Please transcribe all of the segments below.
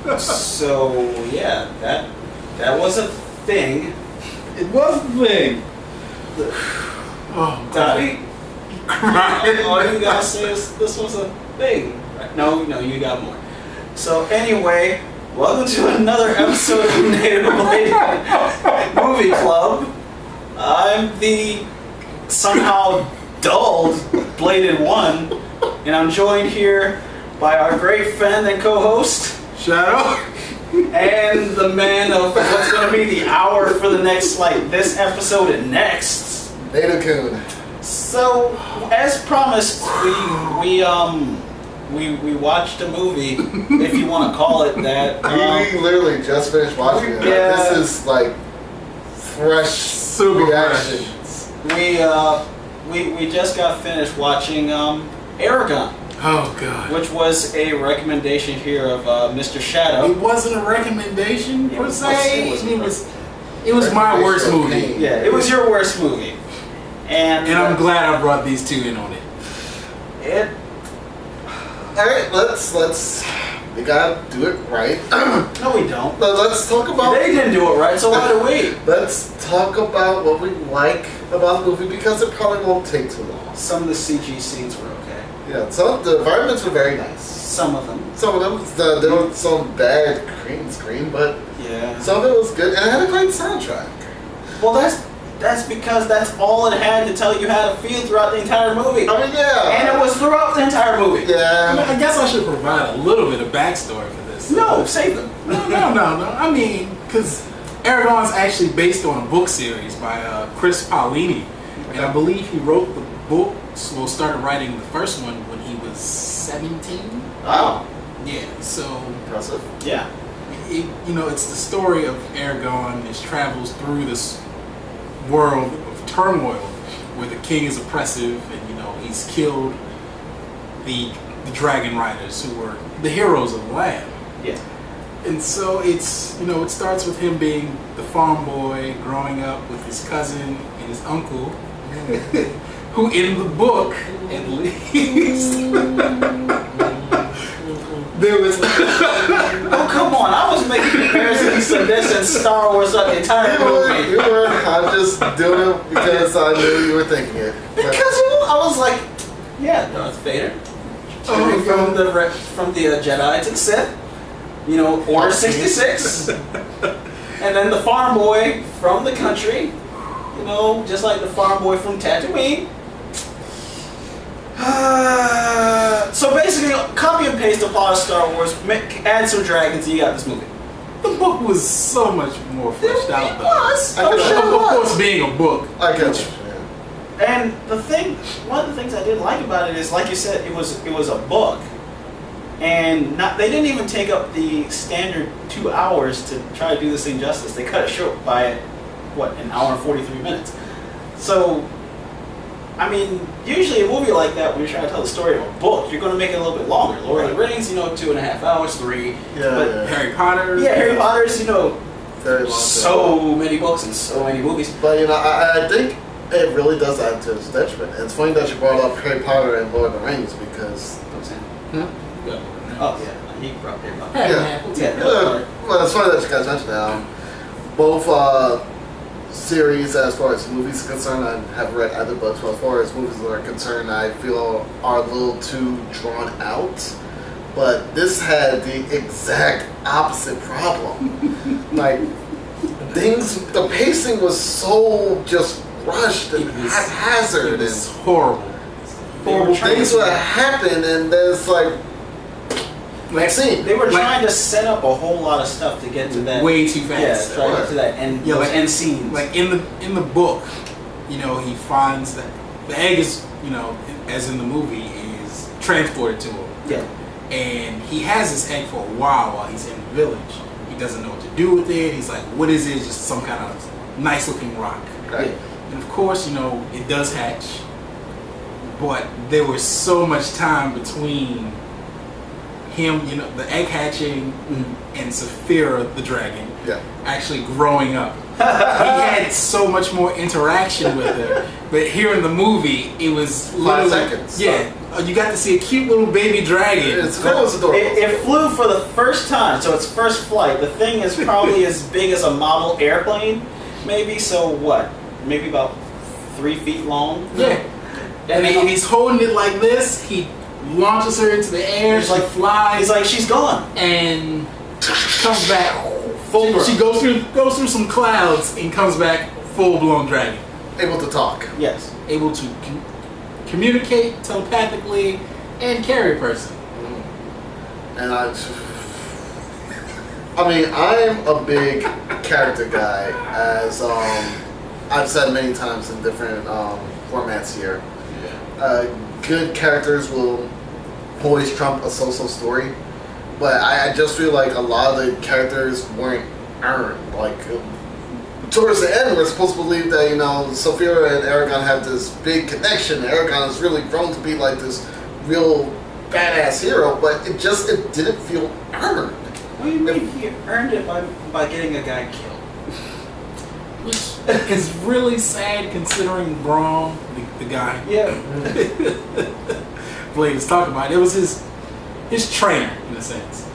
So yeah, that was a thing. It was a thing. Oh, Daddy. All you gotta say is this was a thing. Right? No, you got more. So anyway, welcome to another episode of NadoBlade Movie Club. I'm the somehow dulled Bladed One, and I'm joined here by our great friend and co-host Shadow, and the man of what's going to be the hour for the next, this episode and next. NadoCoon. So, as promised, we watched a movie, if you want to call it that. We literally just finished watching it. Yeah. This is like fresh super reactions. We just got finished watching Eragon. Oh god. Which was a recommendation here of Mr. Shadow. It wasn't a recommendation per se. It was my worst movie. Yeah, it was your worst movie. And I'm glad I brought these two in on it. Alright, let's we gotta do it right. No, we don't. Let's talk about. They didn't do it right, so why do we? Let's talk about what we like about the movie because it probably won't take too long. Some of the CG scenes were okay. Yeah, some of the environments were very nice. Some of them. Some of them, there was some bad green screen, but yeah, some of it was good, and it had a great soundtrack. Well, that's because that's all it had to tell you how to feel throughout the entire movie. I mean, yeah. And it was throughout the entire movie. Yeah. I guess I should provide a little bit of backstory for this. No, save them. No. I mean, because Eragon's actually based on a book series by Chris Paolini. And I believe he wrote the books, started writing the first one when he was 17. Oh. Yeah, so... Impressive. Yeah. It's the story of Eragon as travels through this world of turmoil where the king is oppressive and he's killed the dragon riders who were the heroes of the land. Yeah. And so it's it starts with him being the farm boy growing up with his cousin and his uncle who in the book at least there was oh come on, I was making comparisons to this and Star Wars the entire movie. You were. I'm just doing it because I knew you were thinking it. Because I was like, yeah, Darth Vader. From the Jedi to the Sith. Order 66. And then the farm boy from the country. Just like the farm boy from Tatooine. So basically, copy and paste the plot of Star Wars, add some dragons, and you got this movie. The book was so much more fleshed out, though. Was. Of course, being a book. I get you. And one of the things I did like about it is, like you said, it was a book, and they didn't even take up the standard 2 hours to try to do this thing justice. They cut it short by an hour and 43 minutes. So, I mean, usually a movie like that, when you're trying to tell the story of a book, you're going to make it a little bit longer. Lord of the Rings, 2.5 hours, 3. Yeah. But Harry Potter. Yeah, Harry Potter's, very long so many books and so many movies. But I think it really does add to its detriment. It's funny that you brought up Harry Potter and Lord of the Rings because. Oh yeah, he brought Harry Potter. Yeah. Well, it's funny that you guys mentioned that. Both series, as far as movies are concerned, I haven't read either books, but as far as movies are concerned, I feel are a little too drawn out. But this had the exact opposite problem. The pacing was so just rushed and haphazard. It was horrible. Horrible things would happen, and there's next scene. They were trying to set up a whole lot of stuff to get to that. Way too fast. Yeah, trying to get to that end. Yeah, end scenes. Like in the book, he finds that the egg is, as in the movie, is transported to him. Yeah. And he has this egg for a while he's in the village. He doesn't know what to do with it. He's like, what is it? Just some kind of nice looking rock. Right. And of course, it does hatch. But there was so much time between him, the egg hatching and Saphira, the dragon, actually growing up. had so much more interaction with her. But here in the movie, it was 5 seconds. Yeah, you got to see a cute little baby dragon. It was adorable. It flew for the first time, so its first flight. The thing is probably as big as a model airplane, maybe. So what? Maybe about 3 feet long. Yeah. And he's holding it like this. He launches her into the air. She flies. He's like, she's gone, and comes back full. She goes through some clouds and comes back full blown dragon. Able to talk. Yes. Able to communicate telepathically and carry a person. And I mean, I'm a big character guy, as I've said many times in different formats here. Good characters will always trump a so-so story, but I just feel like a lot of the characters weren't earned. Like, towards the end, we're supposed to believe that, you know, Sophia and Eragon have this big connection. Eragon has really grown to be like this real badass hero, but it didn't feel earned. What do you mean he earned it by getting a guy killed? Which is really sad considering Braun, the guy. Yeah. Blade was talking about. It was his trainer in a sense.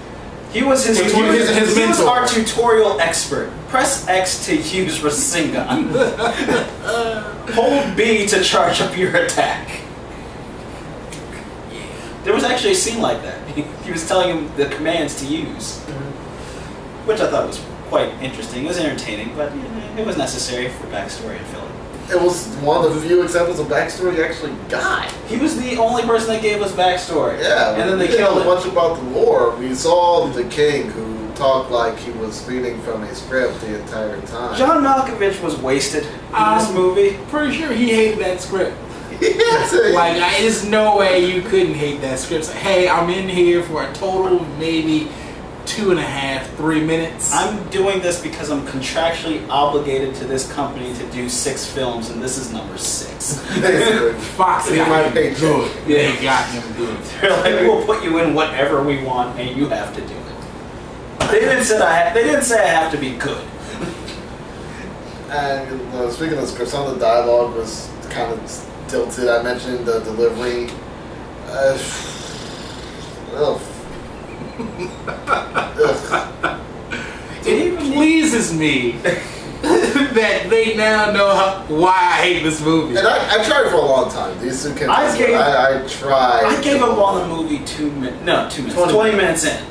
He was his His he was mentor. our tutorial expert. Press X to use Rasengan. Hold B to charge up your attack. There was actually a scene like that. He was telling him the commands to use, which I thought was quite interesting. It was entertaining, but it was necessary for backstory and filler. It was one of the few examples of backstory you actually got. He was the only person that gave us backstory. Yeah, and then they killed killed a him. bunch about the lore. We saw the king who talked like he was reading from a script the entire time. John Malkovich was wasted in this movie. Pretty sure he hated that script. Yes, Like, there's no way you couldn't hate that script. It's like, hey, I'm in here for a total of maybe 2.5, 3 minutes. I'm doing this because I'm contractually obligated to this company to do 6 films, and this is number 6. basically. Fox He got might him pay good. Yeah. They got him good. They're like, we'll put you in whatever we want, and you have to do it. They didn't say I have to be good. And speaking of script, some of the dialogue was kind of tilted. I mentioned the delivery. Ugh. It pleases me that they now know why I hate this movie. And I tried for a long time. These two characters. I tried. I gave up on the movie 2 minutes. No, 2 minutes. 20 minutes in.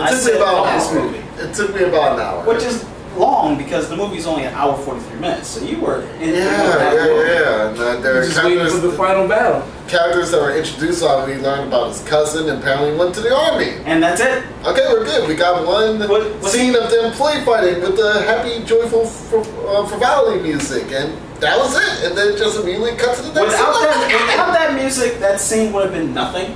It took me about an hour. It took me about an hour. Which is long because the movie's only an hour 43 minutes. So you were in Yeah. And there are Just waiting for the final battle. characters that were introduced on. We learned about his cousin and apparently went to the army. And that's it. Okay, we're good. We got one What- scene of them play fighting with the happy, joyful frivolity music, and that was it. And then just immediately cut to the next Without that music, that scene would have been nothing.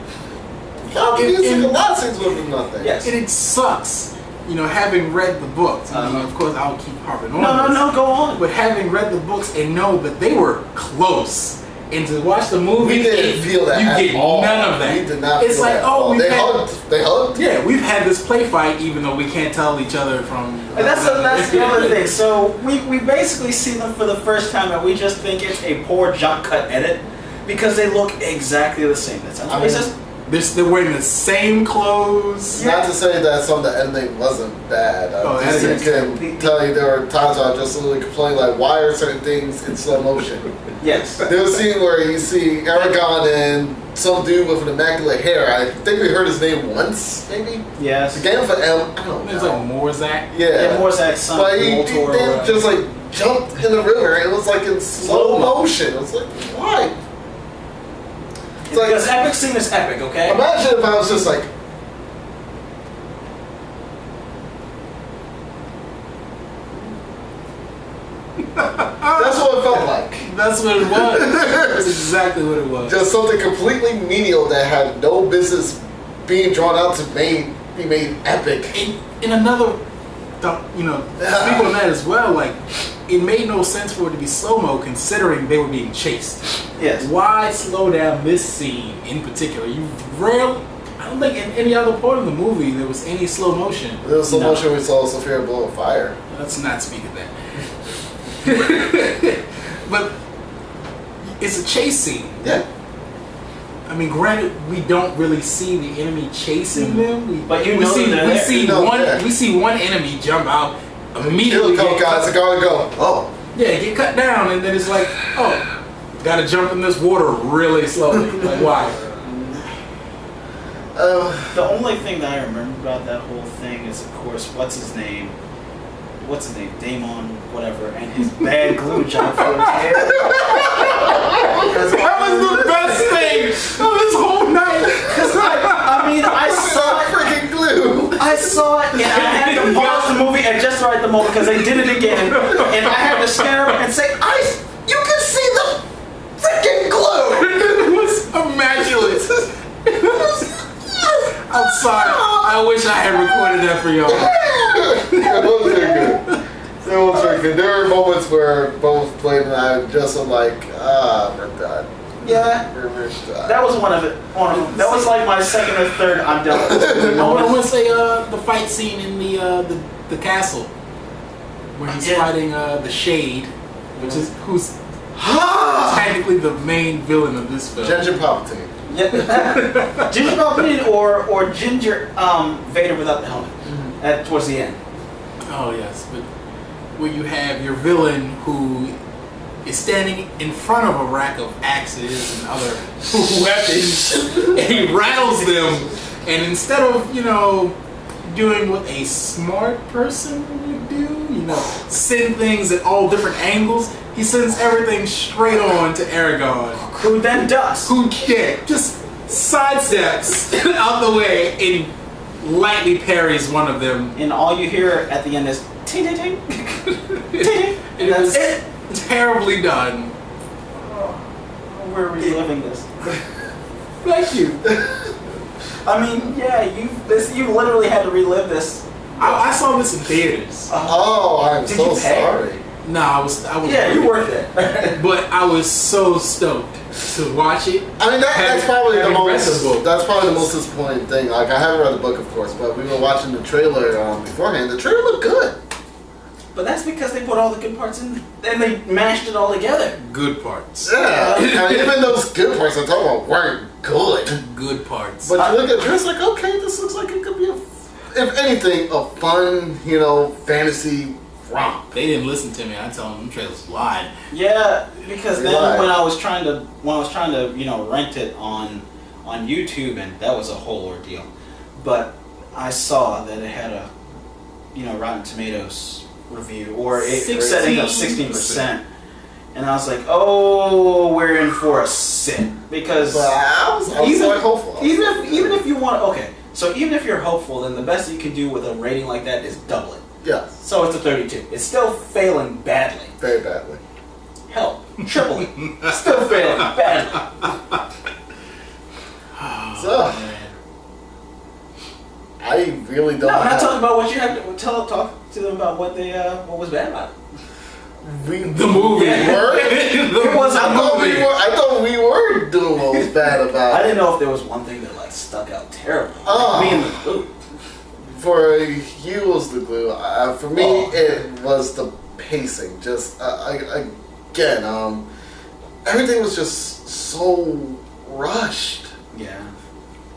Without the music, a lot of scenes would have been nothing. Yes. And it sucks, having read the books. I mean, of course, I'll keep harping on. No, go on. But having read the books and know that they were close, and to watch the movie, We didn't feel that you at get all. none of that. We did not It's feel like, that at oh, all. we've They had, hugged. They hugged. yeah, we've had this play fight, even though we can't tell each other from. And that's the other thing. So we basically see them for the first time, and we just think it's a poor jump cut edit because they look exactly the same. That's I mean, it's just They're wearing the same clothes. Not to say that some of the editing wasn't bad. Oh, I editing. can tell you there were times I just literally complained, like, why are certain things in slow motion? yes. There was a scene where you see Eragon and some dude with an immaculate hair. I think we heard his name once, maybe? Yes. The game for M, I don't It's know. like Morzak. Yeah, Morzak's son. But he Voltor, then just like jumped in the river. It was like in slow motion. It was like, why? It's like, because epic scene is epic, okay? imagine if I was just like, that's what it felt like. That's what it was. That's exactly what it was. Just something completely menial that had no business being drawn out to be made epic. In another, speak on that as well. Like, it made no sense for it to be slow mo, considering they were being chased. Yes. Why slow down this scene in particular? I don't think in any other part of the movie there was any slow motion. There was slow motion we saw Sophia blow a fire. Let's not speak of that. But it's a chase scene. Yeah. I mean, granted, we don't really see the enemy chasing them. But you know we see one enemy jump out immediately. Kill a couple guys, I gotta go. Oh. Yeah, get cut down, and then it's like, oh, gotta jump in this water really slowly. Like, why? The only thing that I remember about that whole thing is, of course, what's his name, Damon, whatever, and his bad glue job for his hair. That was the best thing of this whole night. Because I saw freaking glue. I saw it, and I had to pause the movie at just right the moment because they did it again, and I had to stare and say, you can see the freaking glue. It was immaculate. I'm sorry. I wish I had recorded that for y'all. Those are good. Those are good. There were moments where both Blade and I just were like, we're done. Yeah. We're done. That was one of them. That was like my second or third I'm done with this I moment. want to say the fight scene in the castle where he's fighting the Shade, who's technically the main villain of this film. Ginger Palpatine. Yeah. Ginger Palpatine or Ginger Vader without the helmet towards the end. Oh yes, but where you have your villain who is standing in front of a rack of axes and other weapons, and he rattles them, and instead of doing what a smart person would do, send things at all different angles, he sends everything straight on to Eragon, who then ducks. Who just sidesteps out the way and lightly parries one of them. And all you hear at the end is ting ting ting. Ting. And that's it. Terribly done. We're reliving this. Thank you. I mean, yeah, you literally had to relive this. I saw this in theaters. Oh, I'm so sorry. No, I was. Yeah, you worked it. But I was so stoked to watch it. I mean, that's probably the most. That's probably the most disappointing thing. Like, I haven't read the book, of course, but we were watching the trailer beforehand. The trailer looked good. But that's because they put all the good parts in, and they mashed it all together. Good parts. Yeah, I mean, even those good parts I'm talking about weren't good. Good parts. But you look at it, it's like, okay, this looks like it could be, if anything, a fun, fantasy romp. They didn't listen to me. I told them trailers lied. Yeah, because then when I was trying to rent it on YouTube, and that was a whole ordeal. But I saw that it had a Rotten Tomatoes review or a setting of 16%, and I was like, oh, we're in for a sit, because I was quite hopeful. Even if you want, okay, so even if you're hopeful, then the best you can do with a rating like that is double it. Yeah. So it's a 32. It's still failing badly. Very badly. Hell, triple it. Still failing badly. So I really don't. No, I'm not talking about what you have to talk to them about what was bad about it. The movie. It was a movie. I thought we were doing what was bad about it. I didn't know if there was one thing that stuck out terribly. Me and the glue. For you, it was the glue. For me, it was the pacing. Just again, everything was just so rushed. Yeah.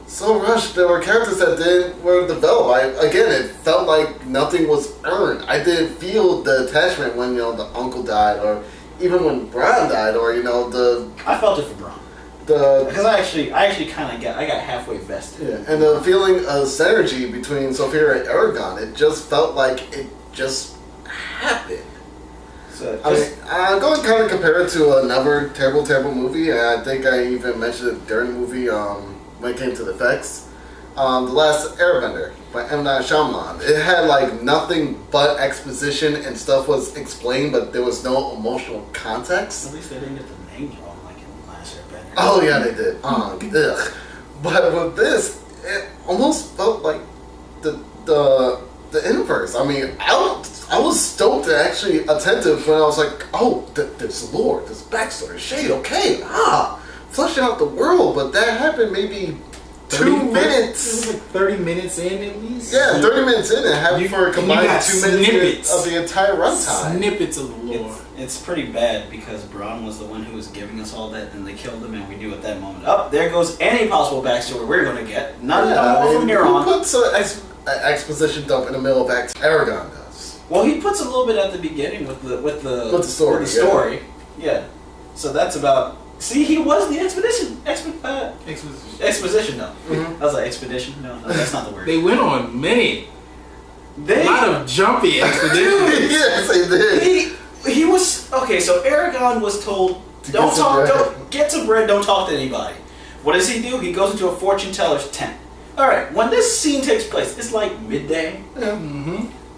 So rushed. There were characters that weren't developed. Again, it felt like nothing was earned. I didn't feel the attachment when the uncle died, or even when Bron died, or I felt it for Bron. Because I actually kind of got halfway vested. Yeah, and the feeling of synergy between Sophia and Eragon, it just felt like it just happened. So I'm going to kind of compare it to another terrible movie, and I think I even mentioned it during the movie when it came to the effects. The Last Airbender by M. Night Shyamalan. It had nothing but exposition and stuff was explained, but there was no emotional context. At least they didn't get the names wrong like in The Last Airbender. Oh yeah, they did. Ugh. But with this, it almost felt like the inverse. I mean, I was stoked and actually attentive when I was like, oh, there's lore, there's backstory, shade, okay, fleshing out the world. But that happened maybe 2 It minutes. was like 30 minutes in at least. Yeah, 30 minutes in and have it for a combined 2 minutes of the entire runtime. Snippets of the lore. It's pretty bad because Braun was the one who was giving us all that, and they killed him, and we knew at that moment, there goes any possible backstory we're going to get. None more from here on. Who puts an exposition dump in the middle of Acts? Eragon does. Well, he puts a little bit at the beginning with the story. With the story. Yeah. So that's about. See, he was the exposition though. Mm-hmm. I was like, expedition? No, that's not the word. They went on a lot of jumpy expeditions. Yes, they did. He was okay. So Eragon was told, don't get some bread. Don't talk to anybody. What does he do? He goes into a fortune teller's tent. All right. When this scene takes place, it's like midday,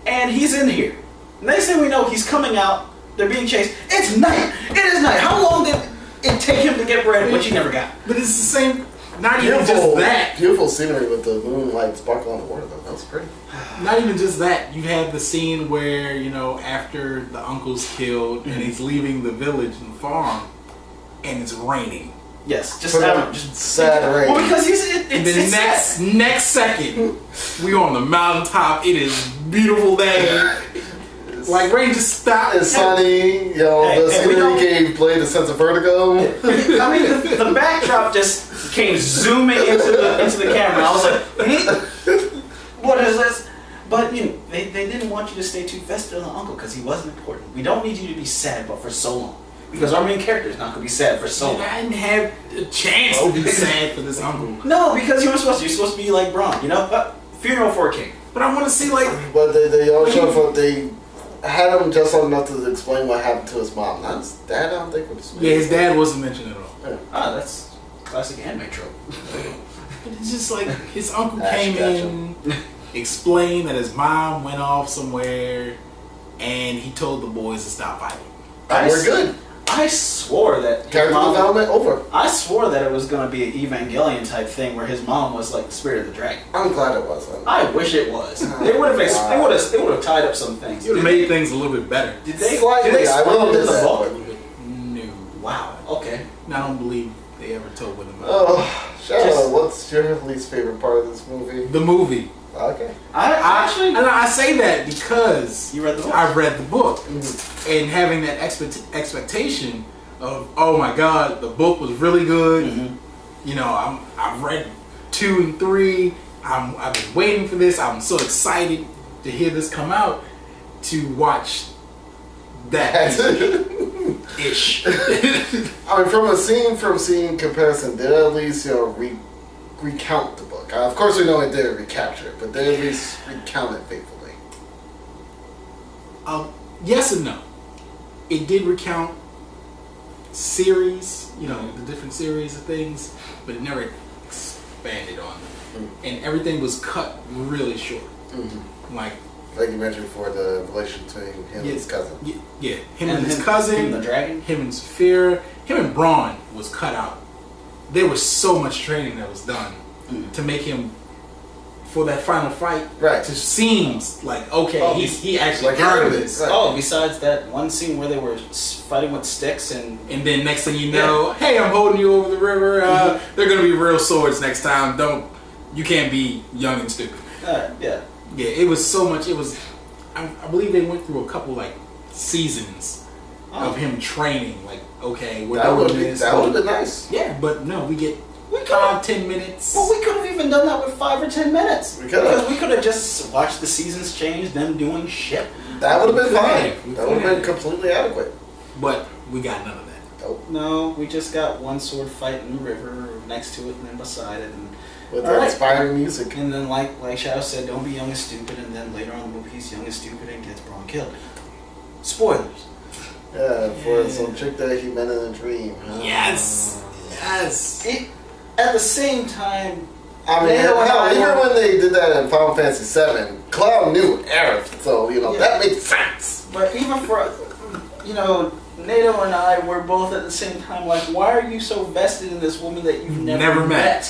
and he's in here. Next thing we know, he's coming out. They're being chased. It's night. It is night. How long did it take him to get bread, which he never got? But it's the same. Not even just that. Beautiful scenery with the moonlight sparkle on the water, though. That was pretty. Not even just that. You have the scene where, after the uncle's killed and he's leaving the village and farm, and it's raining. Yes, just sad rain. Well, because and then next second, we on the mountaintop. It is beautiful day. Like rain just stopped. It's sunny. The scenery played a sense of vertigo. I mean, the backdrop just came zooming into the camera. I was like, what is this? But they didn't want you to stay too vested on the uncle because he wasn't important. We don't need you to be sad, but for so long. Because our main character is not going to be sad for so long. I didn't have a chance to be sad for this uncle. No, because you're supposed to be like Braun, funeral for a king. But I want to see But they all showed for they had him just enough to explain what happened to his mom. Not his dad, I don't think. His dad wasn't mentioned at all. Yeah. That's classic anime trope. But it's just like his uncle came in, explained that his mom went off somewhere, and he told the boys to stop fighting. We're good. I swore that character development over. I swore that it was going to be an Evangelion type thing where his mom was like the spirit of the dragon. I'm glad it wasn't. I wish it was. They would have tied up some things. It would have made things a little bit better. Did they? Slightly. I will the miss that. book? No. Wow. Okay. I don't believe they ever told with him. Oh, Shadow, what's your least favorite part of this movie? The movie. Okay. I say that because you read the book. I've read the book, and having that expectation of, oh my God, the book was really good. I've read 2 and 3. I've been waiting for this. I'm so excited to hear this come out to watch that ish. I mean, from a scene comparison, did it at least recount the book? Of course, we know it didn't recapture it, but did it at least recount it faithfully? Yes and no. It did recount series, the different series of things, but it never expanded on them. And everything was cut really short. Like you mentioned before, the relation between him and his cousin. Yeah, him and his cousin, him and the dragon, him and Saphira, him and Braun was cut out. There was so much training that was done to make him, for that final fight, right? To seems like he actually earned this. Right. Oh, besides that one scene where they were fighting with sticks and then next thing you know, hey, I'm holding you over the river. They're gonna be real swords next time. You can't be young and stupid. Yeah. It was so much. It was. I believe they went through a couple seasons of him training. We're doing this. That would have been nice. Yeah, but no, we get 5-10 minutes. Well, we could have even done that with 5 or 10 minutes. We could have. Because we could have just watched the seasons change, them doing shit. That would have been fine. That would have been completely adequate. But we got none of that. Nope. No, we just got one sword fight in the river next to it and then beside it. And with that inspiring music. And then, like Shadow said, don't be young and stupid. And then later on in the movie, he's young and stupid and gets Braun killed. Spoilers. Yeah, for some chick that he met in a dream. Yes. At the same time, I mean, even when they did that in Final Fantasy VII, Cloud knew Aerith, so that makes sense. But even for Nado and I were both at the same time like, why are you so vested in this woman that you've never met?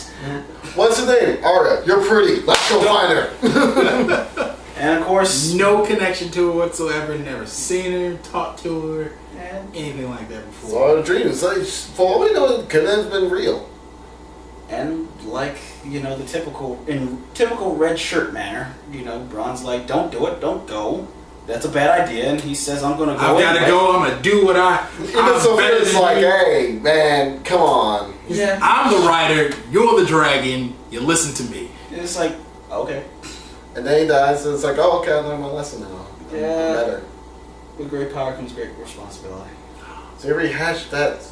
What's her name? Arya. You're pretty. Let's go find her. And of course, no connection to her whatsoever. Never seen her, talked to her, anything like that before. Saw her dreams. For all we know, it could have been real. And like you know, the typical red shirt manner, you know, Braun's like, don't do it, don't go. That's a bad idea, and he says, I'm gonna go. I've gotta go, I'm gonna do what Even Sophia's like, hey, man, come on. Yeah. I'm the rider, you're the dragon, you listen to me. And it's like, okay. And then he dies, and it's like, oh, okay, I learned my lesson now. I'm better. With great power comes great responsibility. So you rehashed that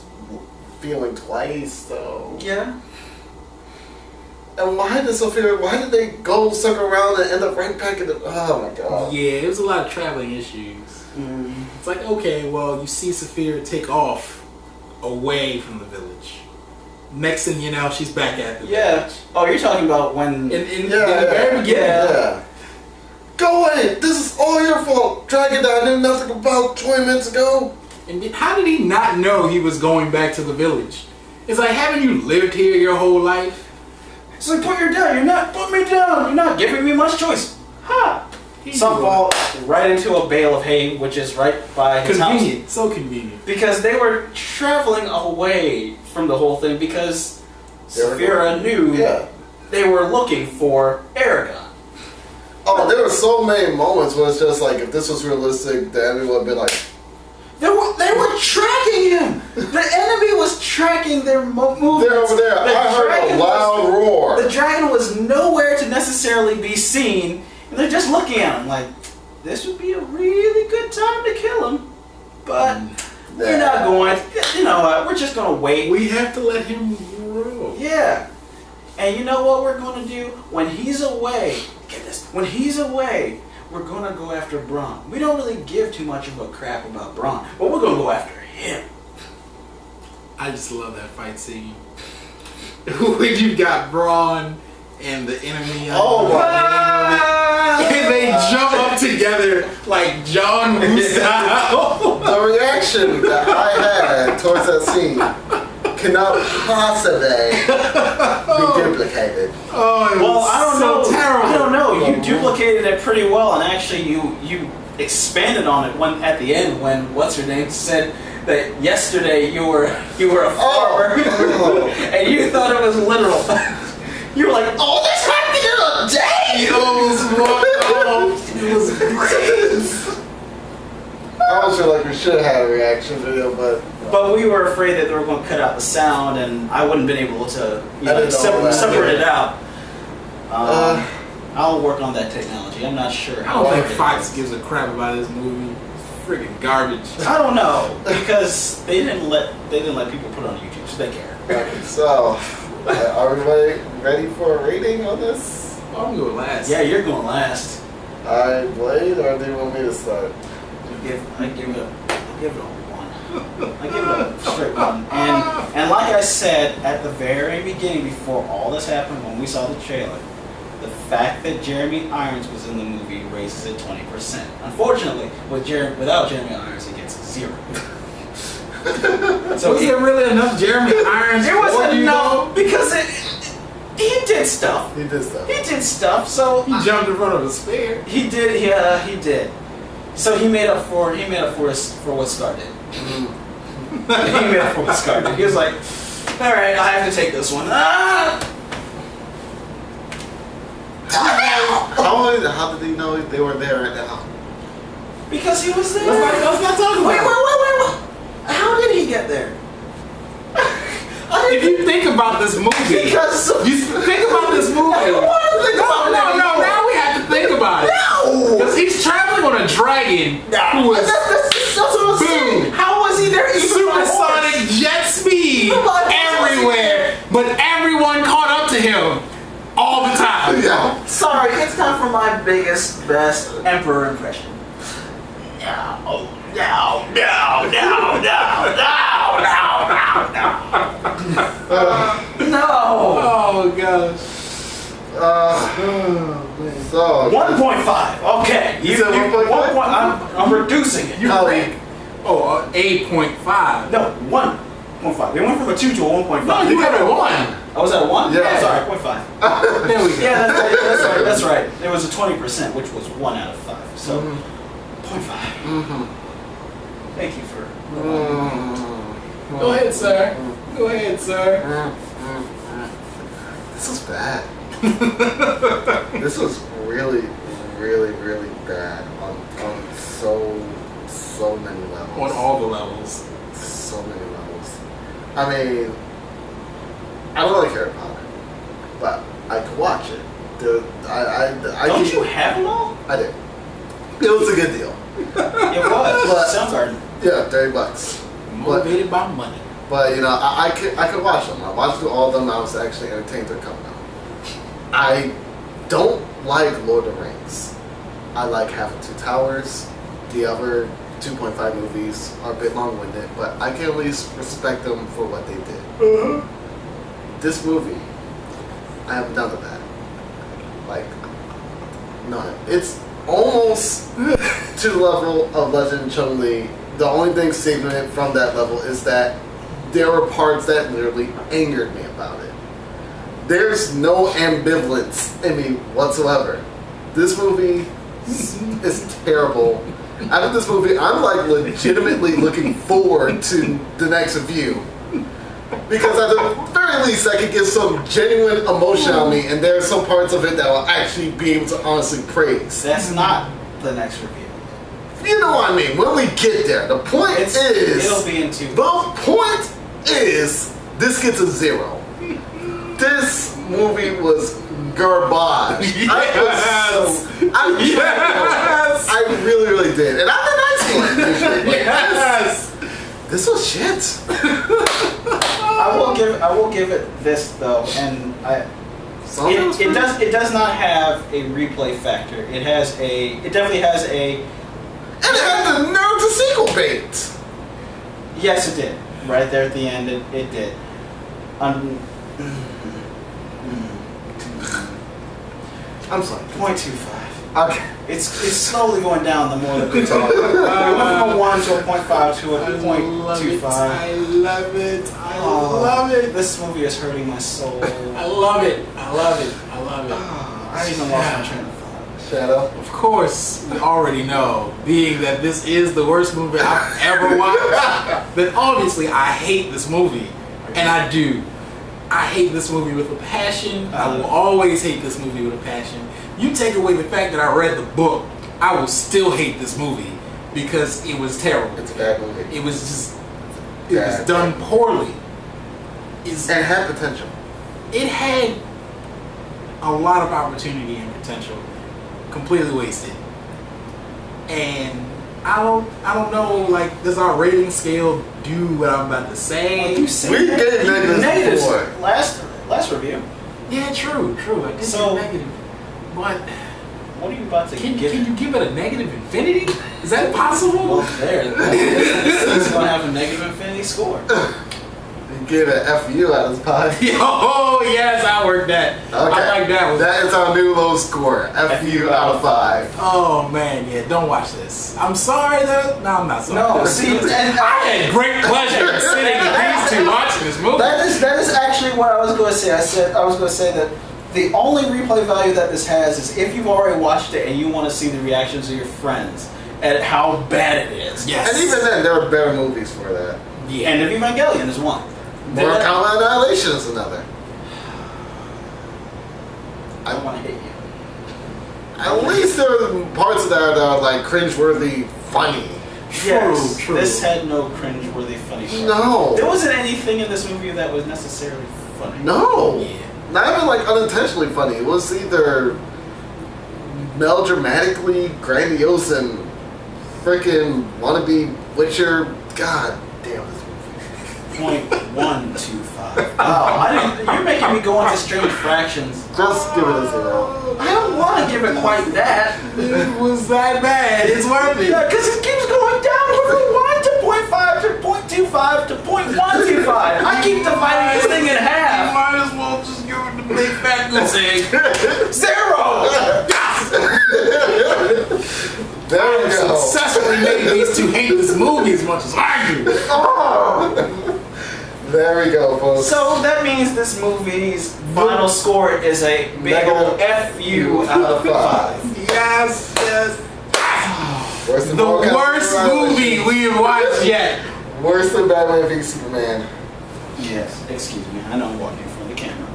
feeling twice, though. Yeah. And why did they go circle around and end up right back in the... Oh, my God. Yeah, it was a lot of traveling issues. It's like, okay, well, you see Saphira take off away from the village. Next thing you know, she's back at the village. Oh, you're talking about when... In the very beginning. Yeah. Go away! This is all your fault! Dragon that I knew nothing about 20 minutes ago! And how did he not know he was going back to the village? It's like, haven't you lived here your whole life? It's like, put me down! You're not giving me much choice. Ha! Some fall right into a bale of hay, which is right by his convenient. house. So convenient. Because they were traveling away from the whole thing because Saphira knew they were looking for Eragon. Oh, there were so many moments where it's just like, if this was realistic, the enemy would have been like... They were tracking him! The enemy was tracking their movements. They're over there. I heard a loud roar. The dragon was nowhere to necessarily be seen, and they're just looking at him like, this would be a really good time to kill him. But we're not going. You know what? We're just going to wait. We have to let him grow. Yeah. And you know what we're going to do? When he's away, get this, when he's away, we're going to go after Braun. We don't really give too much of a crap about Braun, but we're going to go after him. I just love that fight scene. When you got Braun and the enemy. Oh my! And they jump up together like John Woo style. The reaction that I had towards that scene cannot possibly be duplicated. Oh, it Well, was I don't so know. terrible. I don't know. You duplicated it pretty well, and actually, you expanded on it when at the end when what's her name said that yesterday you were a farmer, and you thought it was literal. You were like, "Oh, this happened in a day." It was great. I almost feel like we should have had a reaction video, but we were afraid that they were going to cut out the sound, and I wouldn't been able to separate it out. I'll work on that technology. I'm not sure I how. don't think Fox gives a crap about this movie. It's freaking garbage. I don't know because they didn't let people put it on YouTube, so they care. Okay, so are we ready for a rating on this? Oh, I'm going last. Yeah, you're going last. I Blade, or do you want me to start? I give it a 1. I give it a straight 1. And like I said at the very beginning, before all this happened, when we saw the trailer, the fact that Jeremy Irons was in the movie raises it 20%. Unfortunately, without Jeremy Irons, it gets 0. So was there really enough Jeremy Irons? There was enough because he did stuff. He did stuff. So he jumped in front of a spear. He did. Yeah, he did. So he made up for what Scar did. He made up for what Scar did. He was like, all right, I have to take this one. How did he know they were there right now? Because he was there. Let's not talk about it. Wait. How did he get there? If you think about this movie, because you think about this movie. I don't want to think about it anymore. Now we have to think about it. No. Because he's traveling on a dragon who was That's what I'm saying. How was he there? Even supersonic jet speed everywhere, but everyone caught up to him all the time. Yeah. Sorry, it's time for my best Emperor impression. No. Oh gosh. So 1.5. Okay. You said 1.5? I'm reducing it. How 8.5. No, 1.5. We went from a 2 to a 1.5. No, you got a 1. I was at a 1? Yeah. Sorry, 0.5. There we go. Yeah, that's right. It was a 20%, which was 1 out of 5. So, 0.5. Thank you for... Go ahead, sir. Go ahead, sir. This was bad. This was really, really, really bad on so many levels. On all the levels. So many levels. I mean, I don't really care about it, but I could watch it. Don't you have them all? I did. It was a good deal. It was. But, Soundgarden. Yeah, $30. Motivated by money. But you know, I could watch them. I watched all of them. I was actually entertained to come out. I don't like Lord of the Rings. I like Half of Two Towers. The other 2.5 movies are a bit long-winded, but I can at least respect them for what they did. This movie, I have none of that. Like, none. It's almost to the level of Legend Chun-Li. The only thing saving it from that level is that there were parts that literally angered me about it. There's no ambivalence in me whatsoever. This movie is terrible. After this movie, I'm like legitimately looking forward to the next review. Because at the very least, I could get some genuine emotion on me, and there are some parts of it that I'll actually be able to honestly praise. That's not the next review. You know what I mean? When we get there, the point is... It'll be in 2 weeks. The point is, this gets a 0. This movie was garbage. Yes! I really, really did. And I'm the nice one. Usually. Yes! This was shit. I will give it this though, and it does not have a replay factor. It definitely has a. And it had the nerve to sequel bait. Yes, it did. Right there at the end, it did. I'm sorry. 0.25. Okay. It's slowly going down the more that we talk. It went from a 1 to a 0.5 to a 0.25. I love it. I love it. This movie is hurting my soul. I love it. I love it. I love it. I even lost my train of thought. Shadow. Of course, we already know, being that this is the worst movie I've ever watched, that obviously I hate this movie. And I do. I hate this movie with a passion. I will always hate this movie with a passion. You take away the fact that I read the book, I will still hate this movie because it was terrible. It's a bad movie. It was just, it was done poorly. And it had potential. It had a lot of opportunity and potential, completely wasted. And I don't know, like, does our rating scale do what I'm about to say? Well, you said We gave negatives before. Last review. Yeah, true. I did So- give negative. But What are you about to can give? you give it a negative infinity? Is that possible? Well, this is going to have a negative infinity score. You gave it an FU out of this pie. Oh yes, I worked that. Okay. I like that one. That is our new low score. FU out of 5. Oh man, yeah, don't watch this. I'm sorry though. No, I'm not sorry. No, see, I had great pleasure in sitting with these two watching this movie. That is actually what I was going to say. I was going to say that the only replay value that this has is if you've already watched it and you want to see the reactions of your friends at how bad it is. Yes. And even then, there are better movies for that. Yeah. End of Evangelion is one. Mortal Kombat Annihilation is another. I don't want to hit you. At least there are parts of that are like cringeworthy, funny. Yes, True. This had no cringe-worthy funny part. No. There wasn't anything in this movie that was necessarily funny. No. Yeah. Not even like unintentionally funny. It was either melodramatically grandiose and freaking wannabe Witcher. God damn this movie. 0.125. Wow, you're making me go into strange fractions. Just give it a 0. I don't want to give it quite that. It was that bad. It's worth it. Yeah, because it keeps going down from 1 to 0.5 to 0.25 to 0.125. I keep dividing this thing in You half. might as well just give it the big fat goose egg. 0! There we go. Successfully made these two hate this movie as much as I do. Oh. There we go, folks. So that means this movie's final score is a big old FU out of 5. Yes. Worse than The Mortal Kombat worst Annihilation. movie we have watched yet. Worse than Batman v Superman. Yes, excuse me. I know I'm walking in front of the camera.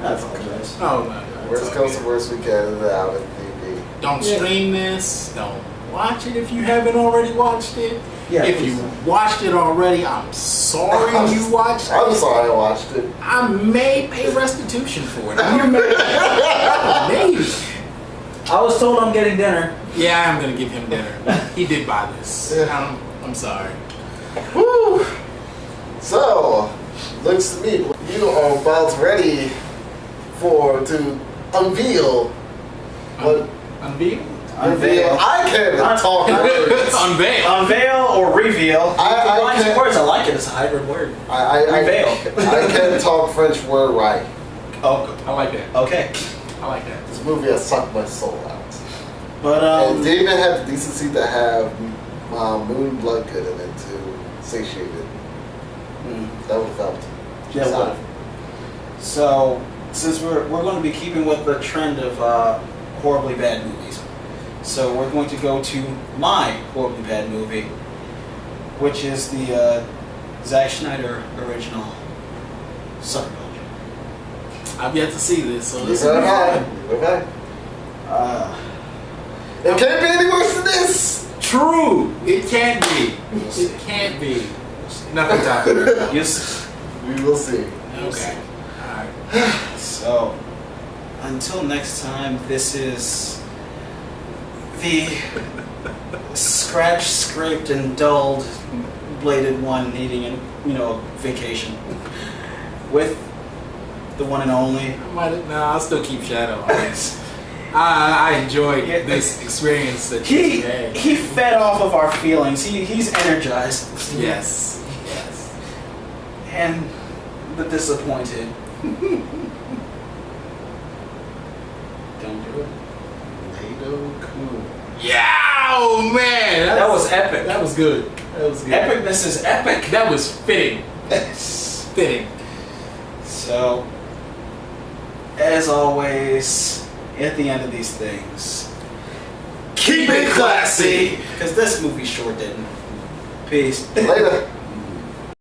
I apologize. Oh my god. Worst comes to worst, we get it out in DVD. Don't stream this. Don't watch it if you haven't already watched it. Yeah, if you watched it already, I'm sorry you watched it. I'm sorry I watched it. I may pay restitution for it. Maybe. I was told I'm getting dinner. Yeah, I'm gonna give him dinner. He did buy this. Yeah. I'm sorry. Woo! So, looks to me you are about ready to unveil what Unveil? Unveil. I can't even talk words. Unveil. Unveil or reveal. I can't- words. I like it. It's a hybrid word. Unveil. I can't talk French word right. Oh, I like that. okay. I like that. This movie has sucked my soul out. But And they even had the decency to have Moon Bloodgood in it to satiate it. That would have felt. Yeah, solid. so since we're going to be keeping with the trend of horribly bad movies, so we're going to go to my horribly bad movie, which is the Zack Snyder original Sucker Punch. I've yet to see this, so this Neither is have I. It can't be any worse than this. true. It can't be. It can't be. Nothing talking. Yes. We will see. Okay. Alright. So until next time, this is the scratched, scraped, and dulled bladed one needing a vacation with the one and only. I'll still keep Shadow. I enjoyed this experience that you had. He fed off of our feelings. He's energized. Yes. And the disappointed. Don't do it. Nado Yeah! Oh man! That was epic. That was good. That was good. Epicness is epic. That was fitting. Fitting. So, as always, at the end of these things, keep it classy, because this movie sure didn't. Peace. Later.